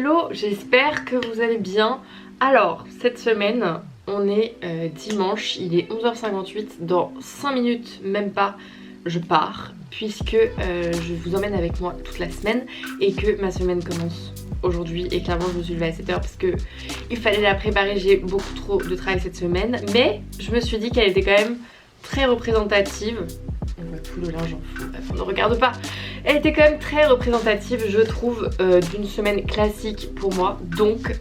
Hello, j'espère que vous allez bien. Alors, cette semaine, on est dimanche, il est 11h58. Dans 5 minutes, même pas, je pars. Puisque je vous emmène avec moi toute la semaine et que ma semaine commence aujourd'hui. Et clairement, je me suis levée à 7h parce que il fallait la préparer. J'ai beaucoup trop de travail cette semaine. Mais je me suis dit qu'elle était quand même très représentative. On voit tout le linge en fou, bref, on ne regarde pas. Elle était quand même très représentative, je trouve, d'une semaine classique pour moi. Donc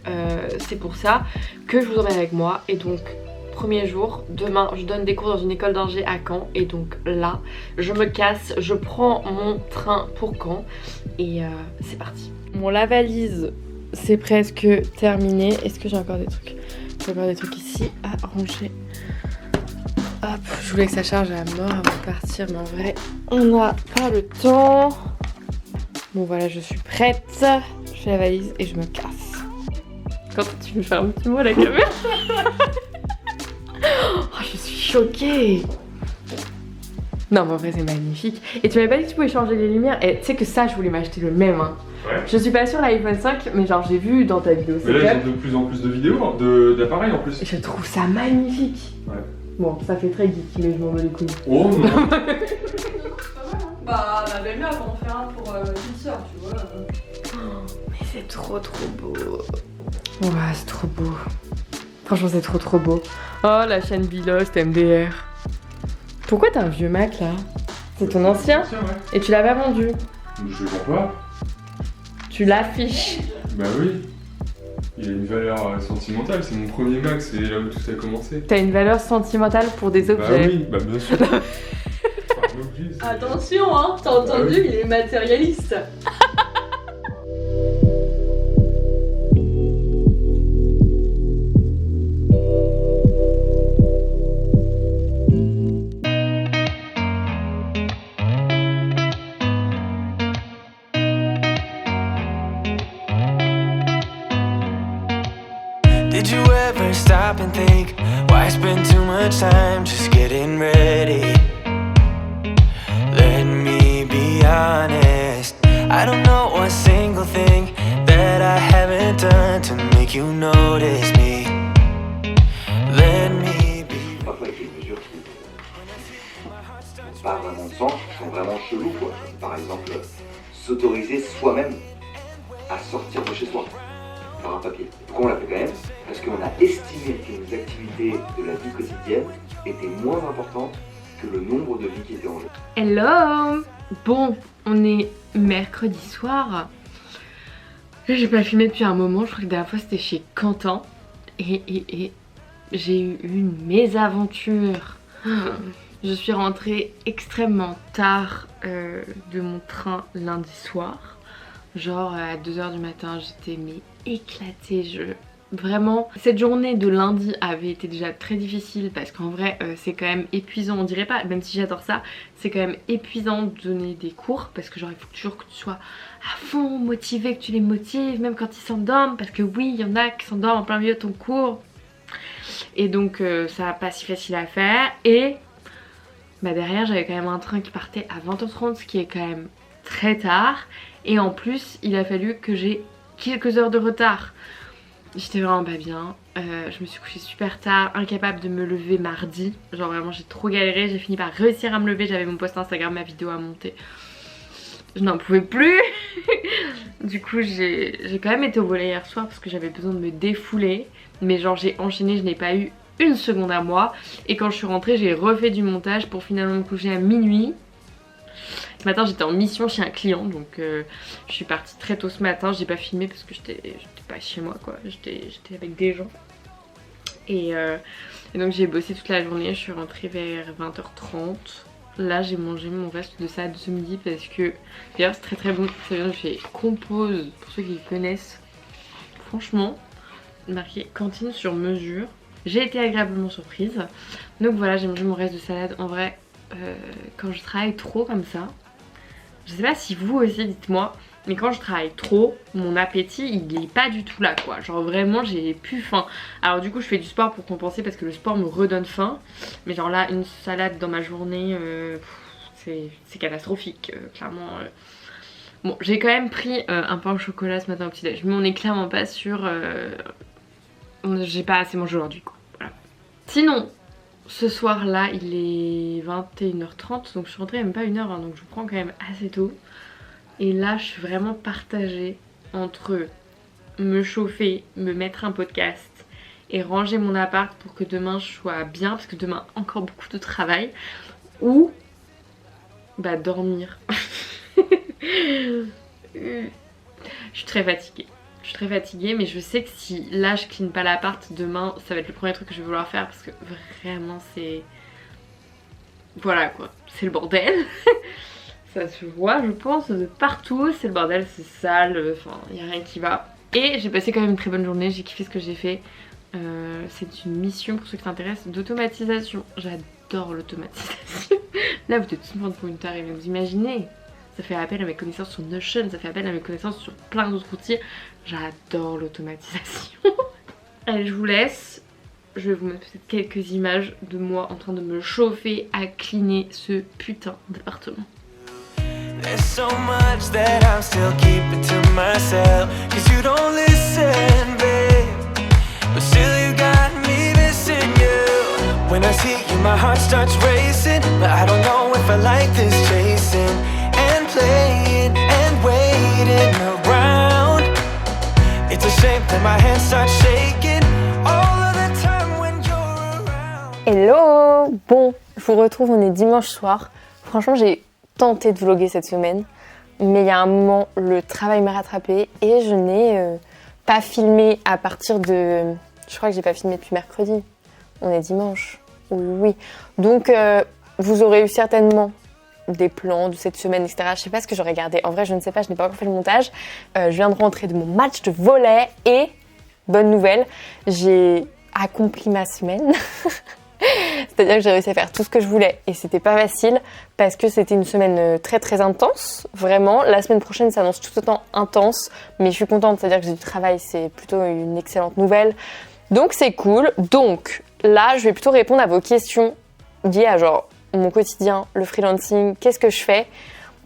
c'est pour ça que je vous emmène avec moi. Et donc premier jour, demain je donne des cours dans une école d'ingé à Caen. Et donc là je me casse, je prends mon train pour Caen. Et c'est parti. Bon, la valise c'est presque terminé. Est-ce que j'ai encore des trucs? J'ai encore des trucs ici à ranger. Hop, je voulais que ça charge à mort avant de partir, mais en vrai, on n'a pas le temps. Bon voilà, je suis prête. Je fais la valise et je me casse. Quand tu veux faire un petit mot à la caméra. Oh, je suis choquée. Non, mais en vrai, c'est magnifique. Et tu m'avais pas dit que tu pouvais changer les lumières. Et tu sais que ça, je voulais m'acheter le même. Hein. Ouais. Je suis pas sûre l'iPhone 5, mais genre, j'ai vu dans ta vidéo. Mais là, ils ont de plus en plus de vidéos, d'appareils en plus. Je trouve ça magnifique. Ouais. Bon, ça fait très geek, mais je m'en bats les couilles. Oh non. Bah, ma belle-mère va en faire un pour une soeur, tu vois. Mais c'est trop beau. Ouais, c'est trop beau. Franchement, c'est trop beau. Oh, la chaîne Bilost MDR. Pourquoi t'as un vieux Mac là? C'est ton ancien? Ouais. Et tu l'as pas vendu? Je le vends pas. Tu l'affiches? Bah oui. Il a une valeur sentimentale, c'est mon premier Mac, c'est là où tout a commencé. T'as une valeur sentimentale pour des objets? Bah oui, bah bien sûr. Attention, hein, t'as entendu, il est matérialiste. Did you ever stop and think why spend too much time just getting ready? Let me be honest, I don't know one single thing that I haven't done to make you notice me. Let me be. Parfois avec les mesures qui n'ont pas vraiment de sens, qui sont vraiment chelous quoi. Par exemple, s'autoriser soi-même à sortir de chez soi par un papier. Pourquoi on l'a fait quand même? Parce qu'on a estimé que nos activités de la vie quotidienne étaient moins importantes que le nombre de vies qui étaient en jeu. Hello! Bon, on est mercredi soir. J'ai pas filmé depuis un moment, je crois que la dernière fois c'était chez Quentin. Et j'ai eu une mésaventure. Je suis rentrée extrêmement tard de mon train lundi soir. Genre à 2h du matin, j'étais mais éclatée. Vraiment, cette journée de lundi avait été déjà très difficile parce qu'en vrai c'est quand même épuisant, on dirait pas, même si j'adore ça, c'est quand même épuisant de donner des cours parce que genre il faut toujours que tu sois à fond motivé, que tu les motives même quand ils s'endorment, parce que oui il y en a qui s'endorment en plein milieu de ton cours et donc ça va pas si facile à faire. Et bah derrière j'avais quand même un train qui partait à 20h30, ce qui est quand même très tard, et en plus il a fallu que j'ai quelques heures de retard. J'étais vraiment pas bien, je me suis couchée super tard, incapable de me lever mardi. Genre vraiment j'ai trop galéré, j'ai fini par réussir à me lever, j'avais mon post Instagram, ma vidéo à monter. Je n'en pouvais plus. Du coup j'ai quand même été au volet hier soir parce que j'avais besoin de me défouler. Mais genre j'ai enchaîné, je n'ai pas eu une seconde à moi. Et quand je suis rentrée j'ai refait du montage pour finalement me coucher à minuit. Ce matin j'étais en mission chez un client, donc je suis partie très tôt ce matin. J'ai pas filmé parce que j'étais pas chez moi quoi, j'étais avec des gens. Et donc j'ai bossé toute la journée, je suis rentrée vers 20h30. Là j'ai mangé mon reste de salade ce midi parce que d'ailleurs c'est très bon. Ça vient de chez Compose, pour ceux qui connaissent. Franchement, marqué cantine sur mesure. J'ai été agréablement surprise. Donc voilà, j'ai mangé mon reste de salade. En vrai, quand je travaille trop comme ça, je sais pas si vous aussi, dites-moi, mais quand je travaille trop, mon appétit il est pas du tout là quoi. Genre vraiment j'ai plus faim. Alors du coup je fais du sport pour compenser parce que le sport me redonne faim. Mais genre là une salade dans ma journée c'est catastrophique. Clairement Bon, j'ai quand même pris un pain au chocolat ce matin au petit-déj, mais on est clairement pas sûr. J'ai pas assez mangé aujourd'hui, quoi. Voilà. Sinon, ce soir-là, il est 21h30, donc je suis rentrée même pas 1h, hein, donc je prends quand même assez tôt. Et là, je suis vraiment partagée entre me chauffer, me mettre un podcast et ranger mon appart pour que demain je sois bien, parce que demain encore beaucoup de travail, ou bah dormir. Je suis très fatiguée. Je suis très fatiguée, mais je sais que si là je clean pas l'appart demain, ça va être le premier truc que je vais vouloir faire parce que vraiment c'est... Voilà quoi, c'est le bordel. Ça se voit je pense de partout, c'est le bordel, c'est sale, enfin il n'y a rien qui va. Et j'ai passé quand même une très bonne journée, j'ai kiffé ce que j'ai fait. C'est une mission pour ceux qui s'intéressent d'automatisation. J'adore l'automatisation. Là vous êtes tous en train de une tarée, mais vous imaginez, ça fait appel à mes connaissances sur Notion, ça fait appel à mes connaissances sur plein d'autres outils. J'adore l'automatisation. Allez, je vous laisse. Je vais vous mettre peut-être quelques images de moi en train de me chauffer à cleaner ce putain d'appartement. There's so much that I'm still keeping to myself, 'cause you don't listen, babe, but still you got me missing you. When I see you my heart starts racing, but I don't know if I like this chasing and playing and waiting around. It's a shame that my hands start shaking all of the time when you're around. Hello! Bon, je vous retrouve, on est dimanche soir. Franchement, j'ai tenté de vlogger cette semaine, mais il y a un moment, le travail m'a rattrapé et je n'ai pas filmé à partir de... Je crois que j'ai pas filmé depuis mercredi. On est dimanche. Oui. Donc, vous aurez eu certainement des plans de cette semaine, etc. Je sais pas ce que j'aurais gardé. En vrai, je ne sais pas, je n'ai pas encore fait le montage. Je viens de rentrer de mon match de volley et, bonne nouvelle, j'ai accompli ma semaine. C'est-à-dire que j'ai réussi à faire tout ce que je voulais et c'était pas facile parce que c'était une semaine très très intense, vraiment. La semaine prochaine s'annonce tout autant intense, mais je suis contente, c'est-à-dire que j'ai du travail, c'est plutôt une excellente nouvelle. Donc c'est cool. Donc là, je vais plutôt répondre à vos questions liées à genre mon quotidien, le freelancing, qu'est-ce que je fais,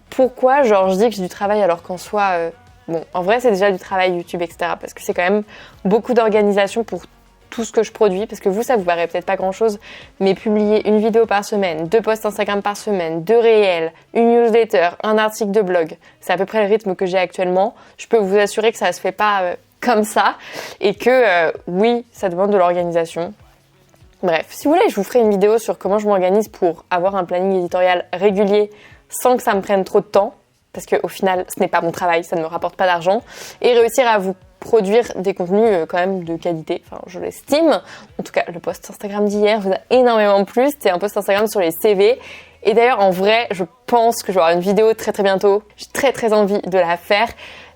pourquoi genre je dis que j'ai du travail alors qu'en soi, bon, en vrai c'est déjà du travail YouTube, etc. Parce que c'est quand même beaucoup d'organisation pour tout ce que je produis, parce que vous, ça vous paraît peut-être pas grand-chose, mais publier une vidéo par semaine, 2 posts Instagram par semaine, 2 réels, une newsletter, un article de blog, c'est à peu près le rythme que j'ai actuellement. Je peux vous assurer que ça se fait pas comme ça, et que oui, ça demande de l'organisation. Bref, si vous voulez, je vous ferai une vidéo sur comment je m'organise pour avoir un planning éditorial régulier sans que ça me prenne trop de temps, parce qu'au final, ce n'est pas mon travail, ça ne me rapporte pas d'argent, et réussir à vous produire des contenus quand même de qualité, enfin je l'estime. En tout cas, le post Instagram d'hier vous a énormément plu, c'était un post Instagram sur les CV. Et d'ailleurs, en vrai, je pense que je vais avoir une vidéo très très bientôt. J'ai très très envie de la faire,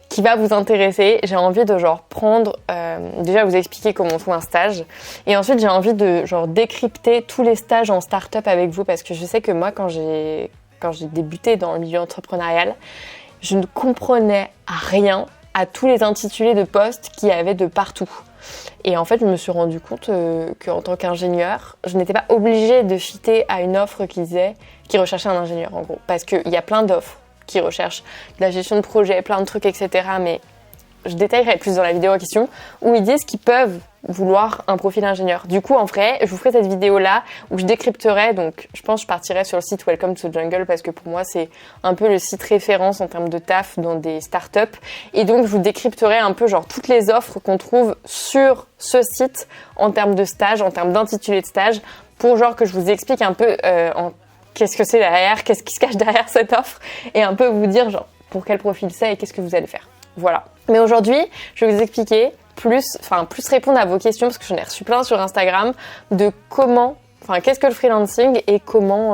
qui va vous intéresser. J'ai envie de genre prendre, déjà vous expliquer comment on trouve un stage. Et ensuite, j'ai envie de genre décrypter tous les stages en start-up avec vous, parce que je sais que moi, quand j'ai débuté dans le milieu entrepreneurial, je ne comprenais rien à tous les intitulés de postes qu'il y avait de partout. Et en fait, je me suis rendu compte qu'en tant qu'ingénieur, je n'étais pas obligée de fitter à une offre qui recherchait un ingénieur, en gros. Parce qu'il y a plein d'offres qui recherchent de la gestion de projet, plein de trucs, etc. Mais je détaillerai plus dans la vidéo en question, où ils disent qu'ils peuvent vouloir un profil ingénieur. Du coup, en vrai, je vous ferai cette vidéo-là où je décrypterai, donc je pense que je partirai sur le site Welcome to the Jungle parce que pour moi, c'est un peu le site référence en termes de taf dans des startups. Et donc, je vous décrypterai un peu genre toutes les offres qu'on trouve sur ce site en termes de stage, en termes d'intitulé de stage, pour genre que je vous explique un peu qu'est-ce que c'est derrière, qu'est-ce qui se cache derrière cette offre, et un peu vous dire genre pour quel profil c'est et qu'est-ce que vous allez faire. Voilà. Mais aujourd'hui, je vais vous expliquer plus répondre à vos questions, parce que j'en ai reçu plein sur Instagram, de qu'est-ce que le freelancing et comment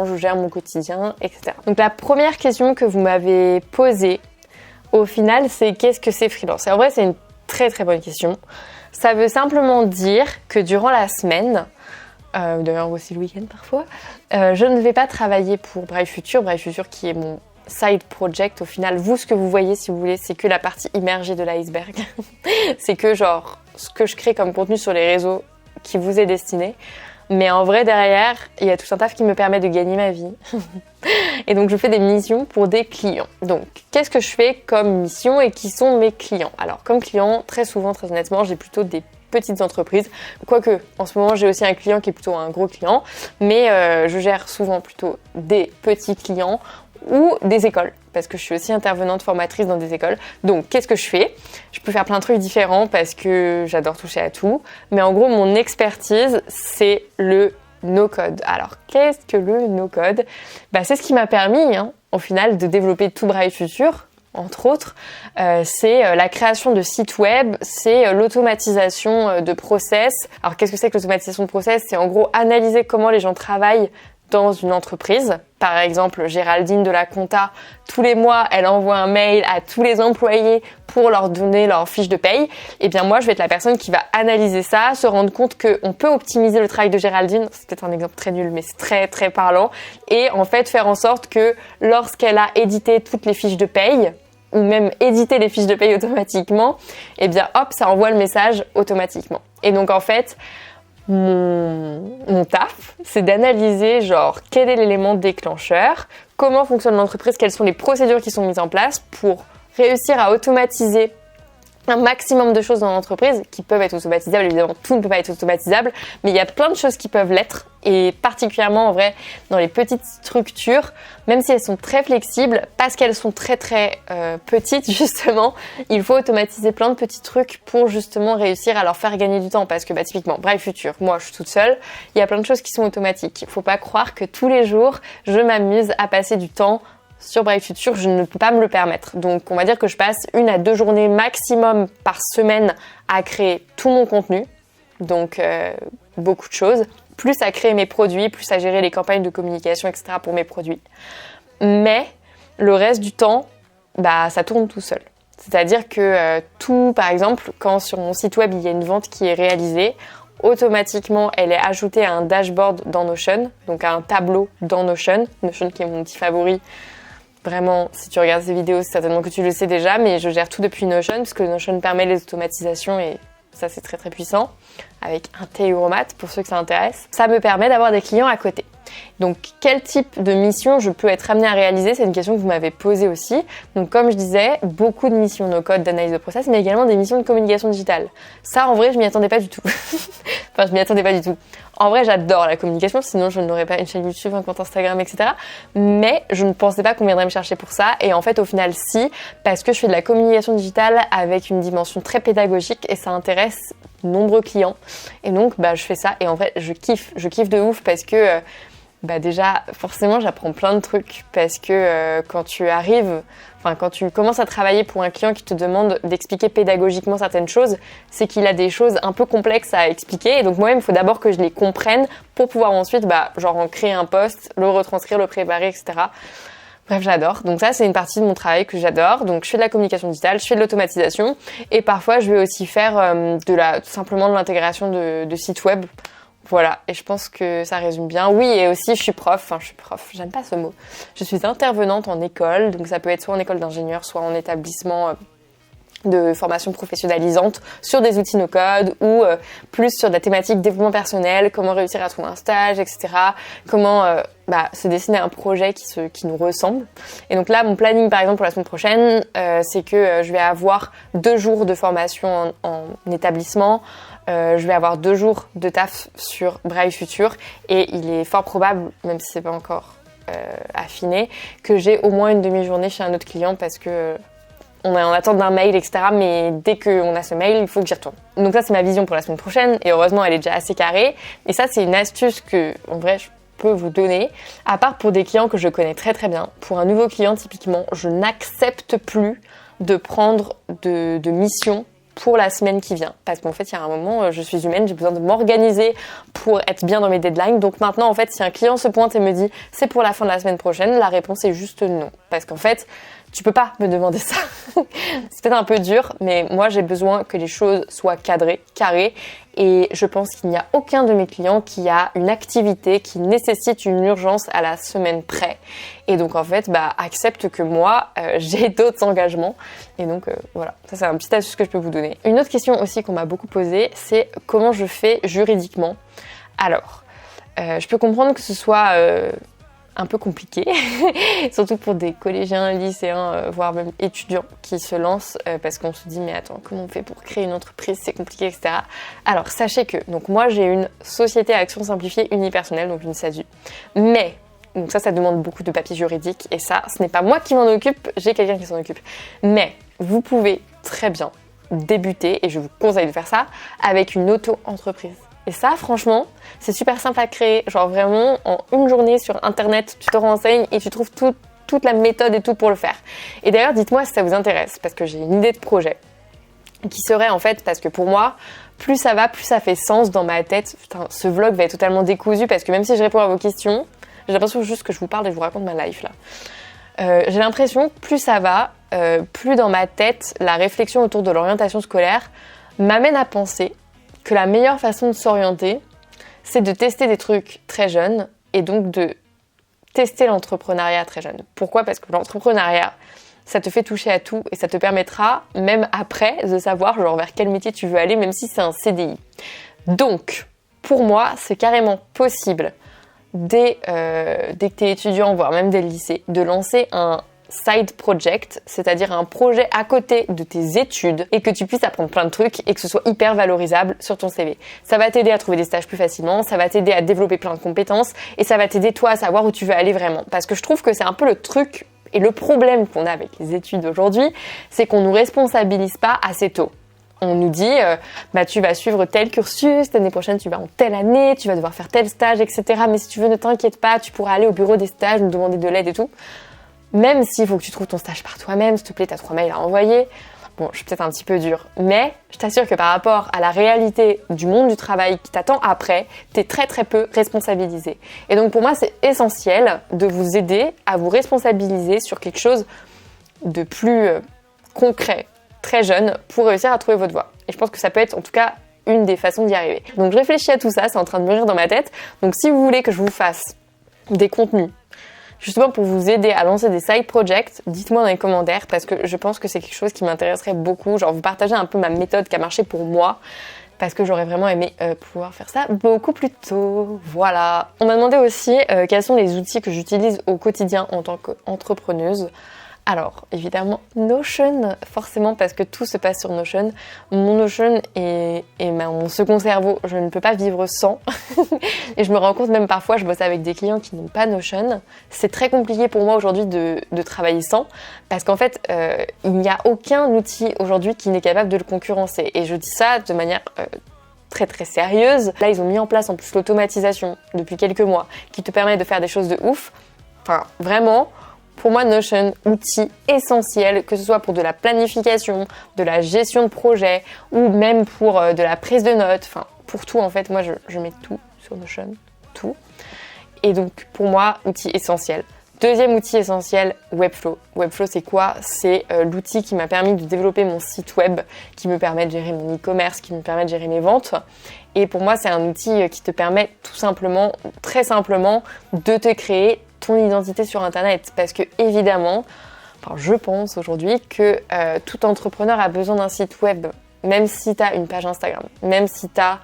je gère mon quotidien, etc. Donc la première question que vous m'avez posée, au final, c'est qu'est-ce que c'est freelance? Et en vrai, c'est une très très bonne question. Ça veut simplement dire que durant la semaine, d'ailleurs aussi le week-end parfois, je ne vais pas travailler pour Brave Future qui est mon side project. Au final, vous, ce que vous voyez, si vous voulez, c'est que la partie immergée de l'iceberg. C'est que genre ce que je crée comme contenu sur les réseaux qui vous est destiné. Mais en vrai, derrière, il y a tout un taf qui me permet de gagner ma vie. Et donc je fais des missions pour des clients. Donc qu'est-ce que je fais comme mission et qui sont mes clients? Alors comme client, très souvent, très honnêtement, j'ai plutôt des petites entreprises. Quoique, en ce moment, j'ai aussi un client qui est plutôt un gros client, mais je gère souvent plutôt des petits clients ou des écoles, parce que je suis aussi intervenante formatrice dans des écoles. Donc, qu'est-ce que je fais? Je peux faire plein de trucs différents parce que j'adore toucher à tout, mais en gros, mon expertise, c'est le no-code. Alors, qu'est-ce que le no-code? C'est ce qui m'a permis, au final, de développer tout Bright Future. Entre autres, c'est la création de sites web, c'est l'automatisation de process. Alors qu'est-ce que c'est que l'automatisation de process? C'est en gros analyser comment les gens travaillent dans une entreprise. Par exemple, Géraldine de la compta, tous les mois, elle envoie un mail à tous les employés pour leur donner leur fiche de paye. Et bien moi, je vais être la personne qui va analyser ça, se rendre compte qu'on peut optimiser le travail de Géraldine. C'est peut-être un exemple très nul, mais c'est très très parlant. Et en fait, faire en sorte que lorsqu'elle a édité toutes les fiches de paye, ou même éditer les fiches de paye automatiquement, et bien hop, ça envoie le message automatiquement. Et donc en fait, mon taf, c'est d'analyser genre quel est l'élément déclencheur, comment fonctionne l'entreprise, quelles sont les procédures qui sont mises en place pour réussir à automatiser un maximum de choses dans l'entreprise qui peuvent être automatisables. Évidemment, tout ne peut pas être automatisable, mais il y a plein de choses qui peuvent l'être, et particulièrement en vrai dans les petites structures, même si elles sont très flexibles, parce qu'elles sont très très petites justement, il faut automatiser plein de petits trucs pour justement réussir à leur faire gagner du temps, parce que typiquement, Bright Future, moi je suis toute seule, il y a plein de choses qui sont automatiques. Il faut pas croire que tous les jours, je m'amuse à passer du temps sur Bright Future, je ne peux pas me le permettre. Donc on va dire que je passe 1 à 2 journées maximum par semaine à créer tout mon contenu, donc beaucoup de choses, plus à créer mes produits, plus à gérer les campagnes de communication, etc. pour mes produits. Mais le reste du temps, ça tourne tout seul. C'est-à-dire que tout, par exemple, quand sur mon site web il y a une vente qui est réalisée, automatiquement elle est ajoutée à un dashboard dans Notion, donc à un tableau dans Notion qui est mon petit favori. Vraiment, si tu regardes ces vidéos, c'est certainement que tu le sais déjà, mais je gère tout depuis Notion, parce que Notion permet les automatisations et ça c'est très très puissant, avec un Théoromat pour ceux que ça intéresse. Ça me permet d'avoir des clients à côté. Donc quel type de mission je peux être amenée à réaliser? C'est une question que vous m'avez posée aussi. Donc comme je disais, beaucoup de missions no-code, d'analyse de process, mais également des missions de communication digitale. Ça en vrai, je m'y attendais pas du tout. Enfin, je m'y attendais pas du tout. En vrai, j'adore la communication, sinon je n'aurais pas une chaîne YouTube, un compte Instagram, etc. Mais je ne pensais pas qu'on viendrait me chercher pour ça. Et en fait, au final, si, parce que je fais de la communication digitale avec une dimension très pédagogique et ça intéresse de nombreux clients. Et donc, je fais ça. Et en vrai, je kiffe de ouf parce que déjà, forcément, j'apprends plein de trucs parce que quand tu commences à travailler pour un client qui te demande d'expliquer pédagogiquement certaines choses, c'est qu'il a des choses un peu complexes à expliquer. Et donc moi-même, il faut d'abord que je les comprenne pour pouvoir ensuite, en créer un post, le retranscrire, le préparer, etc. Bref, j'adore. Donc ça, c'est une partie de mon travail que j'adore. Donc je fais de la communication digitale, je fais de l'automatisation et parfois, je vais aussi faire tout simplement de l'intégration de sites web. Voilà, et je pense que ça résume bien. Oui, et aussi je suis prof, j'aime pas ce mot. Je suis intervenante en école, donc ça peut être soit en école d'ingénieur, soit en établissement de formation professionnalisante sur des outils no-code ou plus sur de la thématique développement personnel, comment réussir à trouver un stage, etc. Comment se dessiner un projet qui nous ressemble. Et donc là, mon planning par exemple pour la semaine prochaine, c'est que je vais avoir 2 jours de formation en établissement, je vais avoir 2 jours de taf sur Bright Future et il est fort probable, même si c'est pas encore affiné, que j'ai au moins une demi-journée chez un autre client parce que on est en attente d'un mail, etc. Mais dès qu'on a ce mail, il faut que j'y retourne. Donc ça, c'est ma vision pour la semaine prochaine. Et heureusement, elle est déjà assez carrée. Et ça, c'est une astuce que, en vrai, je peux vous donner. À part pour des clients que je connais très très bien. Pour un nouveau client, typiquement, je n'accepte plus de prendre de mission pour la semaine qui vient. Parce qu'en fait, il y a un moment, je suis humaine, j'ai besoin de m'organiser pour être bien dans mes deadlines. Donc maintenant, en fait, si un client se pointe et me dit « c'est pour la fin de la semaine prochaine », la réponse est juste non. Parce qu'en fait, tu peux pas me demander ça. C'est peut-être un peu dur, mais moi, j'ai besoin que les choses soient cadrées, carrées. Et je pense qu'il n'y a aucun de mes clients qui a une activité qui nécessite une urgence à la semaine près. Et donc, en fait, accepte que moi, j'ai d'autres engagements. Et donc, voilà. Ça, c'est un petit astuce que je peux vous donner. Une autre question aussi qu'on m'a beaucoup posée, c'est comment je fais juridiquement. Alors, je peux comprendre que ce soit un peu compliqué, surtout pour des collégiens, lycéens, voire même étudiants qui se lancent parce qu'on se dit mais attends, comment on fait pour créer une entreprise, c'est compliqué, etc. Alors sachez que donc moi j'ai une société à action simplifiée unipersonnelle, donc une SASU, mais donc ça demande beaucoup de papiers juridiques et ça ce n'est pas moi qui m'en occupe, j'ai quelqu'un qui s'en occupe, mais vous pouvez très bien débuter, et je vous conseille de faire ça, avec une auto-entreprise. Et ça, franchement, c'est super simple à créer. Genre vraiment, en une journée sur Internet, tu te renseignes et tu trouves toute la méthode et tout pour le faire. Et d'ailleurs, dites-moi si ça vous intéresse, parce que j'ai une idée de projet qui serait en fait, parce que pour moi, plus ça va, plus ça fait sens dans ma tête. Putain, ce vlog va être totalement décousu, parce que même si je réponds à vos questions, j'ai l'impression juste que je vous parle et je vous raconte ma life là. J'ai l'impression que plus ça va, plus dans ma tête, la réflexion autour de l'orientation scolaire m'amène à penser que la meilleure façon de s'orienter, c'est de tester des trucs très jeunes et donc de tester l'entrepreneuriat très jeune. Pourquoi ? Parce que l'entrepreneuriat, ça te fait toucher à tout et ça te permettra, même après, de savoir genre vers quel métier tu veux aller, même si c'est un CDI. Donc, pour moi, c'est carrément possible, dès que tu es étudiant, voire même dès le lycée, de lancer un side project, c'est-à-dire un projet à côté de tes études et que tu puisses apprendre plein de trucs et que ce soit hyper valorisable sur ton CV. Ça va t'aider à trouver des stages plus facilement, ça va t'aider à développer plein de compétences et ça va t'aider toi à savoir où tu veux aller vraiment. Parce que je trouve que c'est un peu le truc et le problème qu'on a avec les études aujourd'hui, c'est qu'on nous responsabilise pas assez tôt. On nous dit, tu vas suivre tel cursus, l'année prochaine tu vas en telle année, tu vas devoir faire tel stage, etc. Mais si tu veux, ne t'inquiète pas, tu pourras aller au bureau des stages, nous demander de l'aide et tout. Même s'il faut que tu trouves ton stage par toi-même, s'il te plaît, t'as 3 mails à envoyer. Bon, je suis peut-être un petit peu dure, mais je t'assure que par rapport à la réalité du monde du travail qui t'attend après, t'es très très peu responsabilisé. Et donc pour moi, c'est essentiel de vous aider à vous responsabiliser sur quelque chose de plus concret, très jeune, pour réussir à trouver votre voie. Et je pense que ça peut être en tout cas une des façons d'y arriver. Donc je réfléchis à tout ça, c'est en train de mûrir dans ma tête. Donc si vous voulez que je vous fasse des contenus, justement pour vous aider à lancer des side projects, dites-moi dans les commentaires parce que je pense que c'est quelque chose qui m'intéresserait beaucoup. Genre vous partager un peu ma méthode qui a marché pour moi parce que j'aurais vraiment aimé pouvoir faire ça beaucoup plus tôt. Voilà. On m'a demandé aussi quels sont les outils que j'utilise au quotidien en tant qu'entrepreneuse. Alors, évidemment, Notion, forcément, parce que tout se passe sur Notion. Mon Notion et mon second cerveau, je ne peux pas vivre sans. Et je me rends compte, même parfois, je bosse avec des clients qui n'ont pas Notion. C'est très compliqué pour moi aujourd'hui de travailler sans, parce qu'en fait, il n'y a aucun outil aujourd'hui qui n'est capable de le concurrencer. Et je dis ça de manière très très sérieuse. Là, ils ont mis en place en plus l'automatisation depuis quelques mois, qui te permet de faire des choses de ouf. Enfin, vraiment... Pour moi, Notion, outil essentiel, que ce soit pour de la planification, de la gestion de projet ou même pour de la prise de notes, enfin pour tout en fait, moi je mets tout sur Notion, tout. Et donc pour moi, outil essentiel. Deuxième outil essentiel, Webflow. Webflow c'est quoi ? C'est l'outil qui m'a permis de développer mon site web, qui me permet de gérer mon e-commerce, qui me permet de gérer mes ventes. Et pour moi, c'est un outil qui te permet tout simplement, très simplement, de te créer ton identité sur Internet. Parce que évidemment, je pense aujourd'hui que tout entrepreneur a besoin d'un site web, même si tu as une page Instagram, même si tu as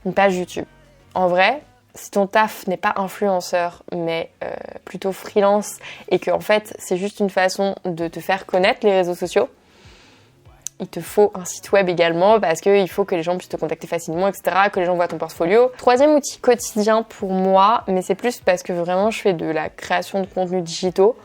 une page YouTube. En vrai, si ton taf n'est pas influenceur, mais plutôt freelance, et que en fait, c'est juste une façon de te faire connaître les réseaux sociaux, il te faut un site web également parce qu'il faut que les gens puissent te contacter facilement, etc., que les gens voient ton portfolio. Troisième outil quotidien pour moi, mais c'est plus parce que vraiment je fais de la création de contenus digitaux.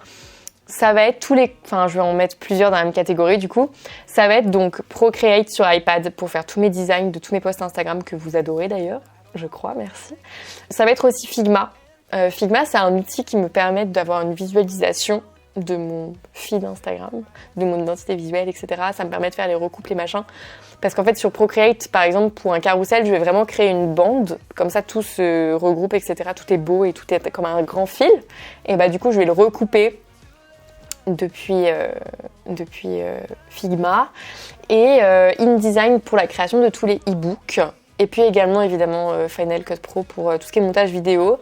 Ça va être je vais en mettre plusieurs dans la même catégorie du coup. Ça va être donc Procreate sur iPad pour faire tous mes designs de tous mes posts Instagram que vous adorez d'ailleurs, je crois, merci. Ça va être aussi Figma. Figma, c'est un outil qui me permet d'avoir une visualisation de mon feed Instagram, de mon identité visuelle, etc. Ça me permet de faire les recoupes, les machins. Parce qu'en fait, sur Procreate, par exemple, pour un carrousel, je vais vraiment créer une bande. Comme ça, tout se regroupe, etc. Tout est beau et tout est comme un grand fil. Et du coup, je vais le recouper depuis Figma. Et InDesign pour la création de tous les e-books. Et puis également, évidemment, Final Cut Pro pour tout ce qui est montage vidéo.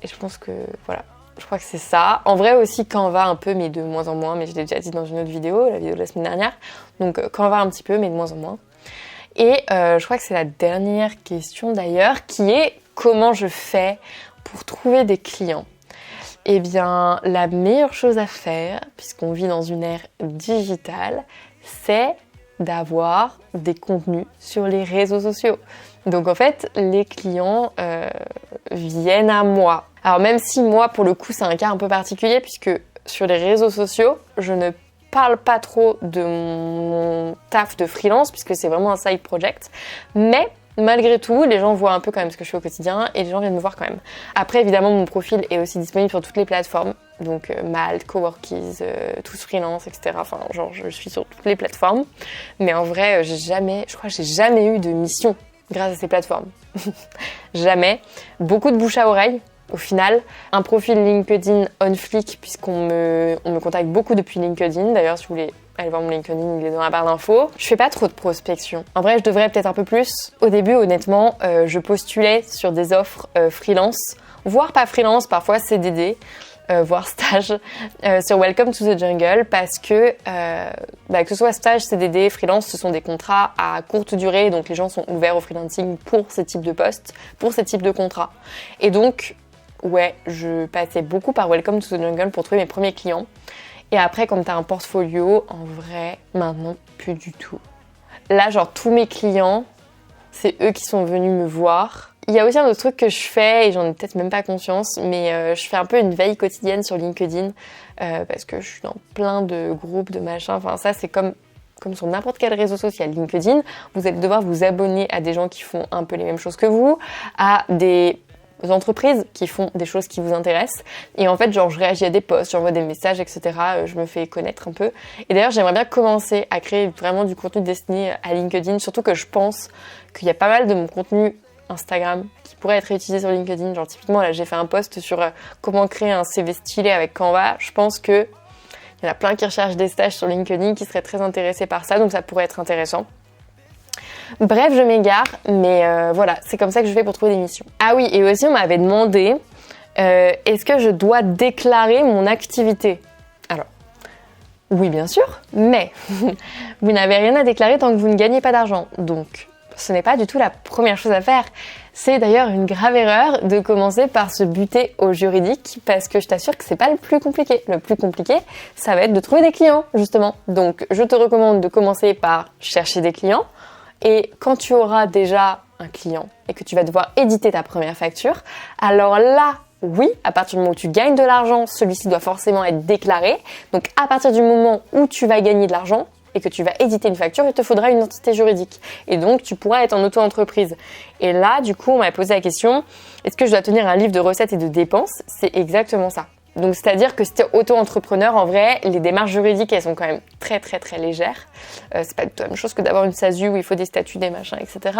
Et je pense que, voilà. Je crois que c'est ça. En vrai aussi Canva un peu, mais de moins en moins. Mais je l'ai déjà dit dans une autre vidéo, la vidéo de la semaine dernière. Donc Canva un petit peu, mais de moins en moins. Et je crois que c'est la dernière question d'ailleurs, qui est comment je fais pour trouver des clients. Eh bien, la meilleure chose à faire, puisqu'on vit dans une ère digitale, c'est d'avoir des contenus sur les réseaux sociaux. Donc en fait, les clients viennent à moi. Alors même si moi, pour le coup, c'est un cas un peu particulier, puisque sur les réseaux sociaux, je ne parle pas trop de mon taf de freelance, puisque c'est vraiment un side project, mais malgré tout, les gens voient un peu quand même ce que je fais au quotidien et les gens viennent me voir quand même. Après, évidemment, mon profil est aussi disponible sur toutes les plateformes, donc Malte, Coworkies, Tous Freelance, etc. Enfin, genre, je suis sur toutes les plateformes, mais en vrai, je crois que j'ai jamais eu de mission grâce à ces plateformes. Jamais. Beaucoup de bouche à oreille. Au final, un profil LinkedIn on fleek, puisqu'on me contacte beaucoup depuis LinkedIn. D'ailleurs, si vous voulez aller voir mon LinkedIn, il est dans la barre d'infos. Je fais pas trop de prospection. En vrai, je devrais peut-être un peu plus. Au début, honnêtement, je postulais sur des offres freelance, voire pas freelance, parfois CDD, voire stage, sur Welcome to the Jungle, parce que que ce soit stage, CDD, freelance, ce sont des contrats à courte durée, donc les gens sont ouverts au freelancing pour ces types de postes, pour ces types de contrats. Et donc, ouais, je passais beaucoup par Welcome to the Jungle pour trouver mes premiers clients. Et après, quand t'as un portfolio, en vrai, maintenant, plus du tout. Là, genre, tous mes clients, c'est eux qui sont venus me voir. Il y a aussi un autre truc que je fais, et j'en ai peut-être même pas conscience, mais je fais un peu une veille quotidienne sur LinkedIn, parce que je suis dans plein de groupes, de machins. Enfin, ça, c'est comme sur n'importe quel réseau social. LinkedIn, vous allez devoir vous abonner à des gens qui font un peu les mêmes choses que vous, à des entreprises qui font des choses qui vous intéressent, et en fait genre je réagis à des posts, j'envoie des messages, etc. Je me fais connaître un peu, et d'ailleurs j'aimerais bien commencer à créer vraiment du contenu destiné à LinkedIn, surtout que je pense qu'il y a pas mal de mon contenu Instagram qui pourrait être réutilisé sur LinkedIn. Genre typiquement là j'ai fait un post sur comment créer un CV stylé avec Canva. Je pense que il y en a plein qui recherchent des stages sur LinkedIn qui seraient très intéressés par ça, donc ça pourrait être intéressant. Bref, je m'égare, mais voilà, c'est comme ça que je fais pour trouver des missions. Ah oui, et aussi on m'avait demandé, est-ce que je dois déclarer mon activité ? Alors, oui bien sûr, mais vous n'avez rien à déclarer tant que vous ne gagnez pas d'argent. Donc, ce n'est pas du tout la première chose à faire. C'est d'ailleurs une grave erreur de commencer par se buter au juridique, parce que je t'assure que c'est pas le plus compliqué. Le plus compliqué, ça va être de trouver des clients, justement. Donc, je te recommande de commencer par chercher des clients. Et quand tu auras déjà un client et que tu vas devoir éditer ta première facture, alors là, oui, à partir du moment où tu gagnes de l'argent, celui-ci doit forcément être déclaré. Donc à partir du moment où tu vas gagner de l'argent et que tu vas éditer une facture, il te faudra une entité juridique. Et donc tu pourras être en auto-entreprise. Et là, du coup, on m'a posé la question, est-ce que je dois tenir un livre de recettes et de dépenses ? C'est exactement ça. Donc c'est-à-dire que si t'es auto-entrepreneur, en vrai, les démarches juridiques, elles sont quand même très très très légères. C'est pas du tout la même chose que d'avoir une SASU où il faut des statuts, des machins, etc.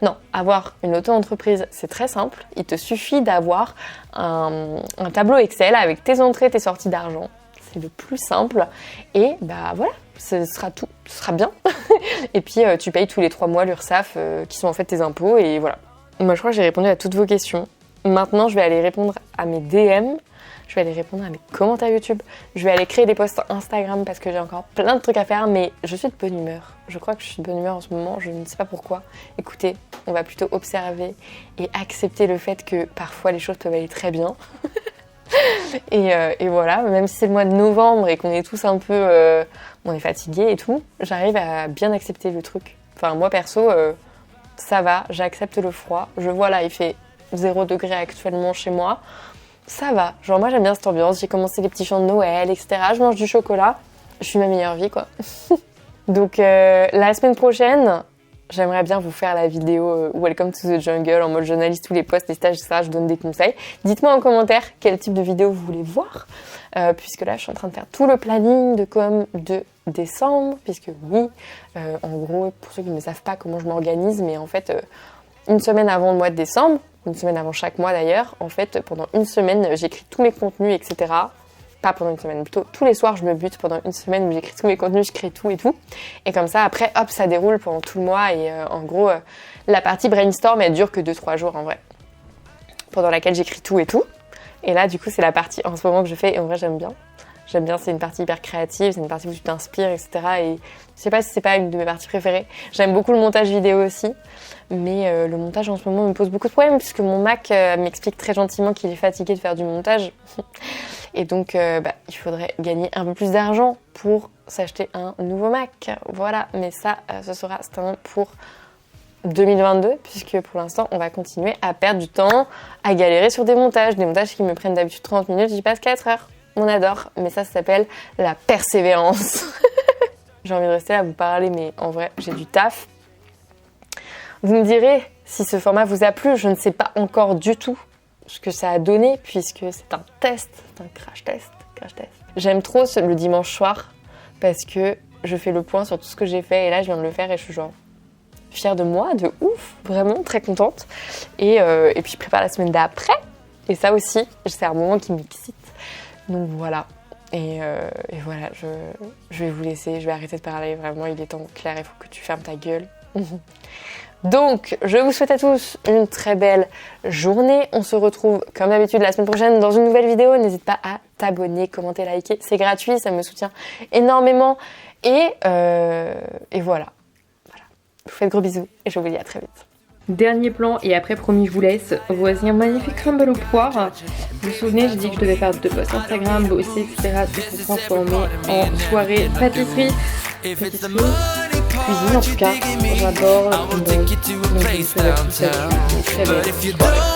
Non, avoir une auto-entreprise, c'est très simple. Il te suffit d'avoir un tableau Excel avec tes entrées, tes sorties d'argent. C'est le plus simple. Et bah voilà, ce sera tout, ce sera bien. Et puis tu payes tous les 3 mois l'URSSAF qui sont en fait tes impôts, et voilà. Moi je crois que j'ai répondu à toutes vos questions. Maintenant je vais aller répondre à mes DM. Je vais aller répondre à mes commentaires YouTube. Je vais aller créer des posts Instagram parce que j'ai encore plein de trucs à faire, mais je suis de bonne humeur. Je crois que je suis de bonne humeur en ce moment, je ne sais pas pourquoi. Écoutez, on va plutôt observer et accepter le fait que parfois les choses peuvent aller très bien. et voilà, même si c'est le mois de novembre et qu'on est tous un peu... on est fatigués et tout, j'arrive à bien accepter le truc. Enfin, moi perso, ça va, j'accepte le froid. Je vois là, il fait 0 degré actuellement chez moi. Ça va, genre moi j'aime bien cette ambiance, j'ai commencé les petits chants de Noël, etc. Je mange du chocolat, je suis ma meilleure vie quoi. Donc la semaine prochaine, j'aimerais bien vous faire la vidéo Welcome to the Jungle en mode j'analyse tous les posts, les stages, etc. Je donne des conseils. Dites-moi en commentaire quel type de vidéo vous voulez voir, puisque là je suis en train de faire tout le planning de com de décembre, puisque oui, en gros, pour ceux qui ne savent pas comment je m'organise, mais en fait, une semaine avant le mois de décembre, une semaine avant chaque mois d'ailleurs, en fait, pendant une semaine, j'écris tous mes contenus, etc. Pas pendant une semaine, plutôt tous les soirs, je me bute pendant une semaine où j'écris tous mes contenus, je crée tout et tout. Et comme ça, après, hop, ça déroule pendant tout le mois. Et en gros, la partie brainstorm, elle dure que 2-3 jours en vrai, pendant laquelle j'écris tout et tout. Et là, du coup, c'est la partie en ce moment que je fais. Et en vrai, j'aime bien. J'aime bien, c'est une partie hyper créative, c'est une partie où tu t'inspires, etc. Et je sais pas si c'est pas une de mes parties préférées. J'aime beaucoup le montage vidéo aussi, mais le montage en ce moment me pose beaucoup de problèmes puisque mon Mac m'explique très gentiment qu'il est fatigué de faire du montage. Et donc, il faudrait gagner un peu plus d'argent pour s'acheter un nouveau Mac. Voilà, mais ça, ce sera certainement pour 2022, puisque pour l'instant, on va continuer à perdre du temps, à galérer sur des montages qui me prennent d'habitude 30 minutes, j'y passe 4 heures. On adore, mais ça s'appelle la persévérance. J'ai envie de rester là à vous parler, mais en vrai, j'ai du taf. Vous me direz si ce format vous a plu, je ne sais pas encore du tout ce que ça a donné, puisque c'est un test, c'est un crash test. J'aime trop le dimanche soir, parce que je fais le point sur tout ce que j'ai fait, et là, je viens de le faire, et je suis genre fière de moi, de ouf, vraiment très contente. Et puis je prépare la semaine d'après, et ça aussi, c'est un moment qui m'excite. Donc voilà, et voilà, je vais vous laisser, je vais arrêter de parler, vraiment, il est temps, Claire, il faut que tu fermes ta gueule. Donc, je vous souhaite à tous une très belle journée. On se retrouve, comme d'habitude, la semaine prochaine dans une nouvelle vidéo. N'hésite pas à t'abonner, commenter, liker. C'est gratuit, ça me soutient énormément. Et voilà. Je vous fais de gros bisous et je vous dis à très vite. Dernier plan et après promis je vous laisse. Voici un magnifique crumble aux poires. Vous vous souvenez, j'ai dit que je devais faire 2 posts Instagram, bosser, etc. Tout se transformer en soirée pâtisserie. Cuisine en tout cas. J'adore la crumble. Donc je vous souhaite à tous une très belle soirée.